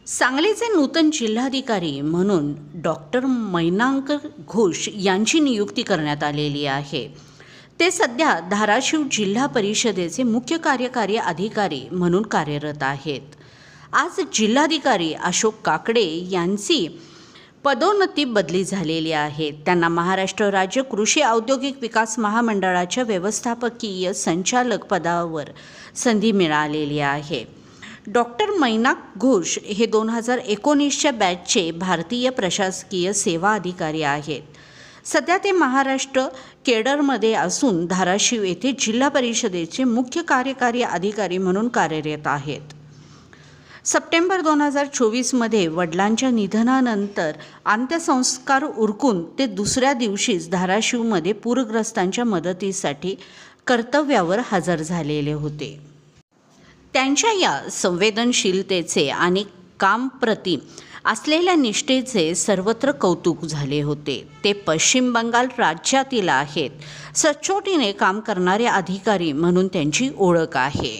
सांगलीचे नूतन जिल्हाधिकारी म्हणून डॉक्टर मैनाक घोष यांची नियुक्ती करण्यात आलेली आहे। ते सध्या धाराशिव जिल्हा परिषदेचे मुख्य कार्यकारी अधिकारी म्हणून कार्यरत आहेत। आज जिल्हाधिकारी अशोक काकडे यांची पदोन्नती बदली झालेली आहे। त्यांना महाराष्ट्र राज्य कृषी औद्योगिक विकास महामंडळाच्या व्यवस्थापकीय संचालक पदावर संधी मिळालेली आहे। डॉक्टर मैनाक घोष हे 2019च्या बॅचचे भारतीय प्रशासकीय सेवा अधिकारी आहेत। सध्या ते महाराष्ट्र केडरमध्ये असून धाराशिव येथे जिल्हा परिषदेचे मुख्य कार्यकारी अधिकारी म्हणून कार्यरत आहेत। सप्टेंबर 2024मध्ये वडिलांच्या निधनानंतर अंत्यसंस्कार उरकून ते दुसऱ्या दिवशीच धाराशिवमध्ये पूरग्रस्तांच्या मदतीसाठी कर्तव्यावर हजर झालेले होते। त्यांच्या या संवेदनशीलतेचे आणि कामप्रती असलेल्या निष्ठेचे सर्वत्र कौतुक झाले होते। ते पश्चिम बंगाल राज्यातील आहेत। सचोटीने काम करणारे अधिकारी म्हणून त्यांची ओळख आहे।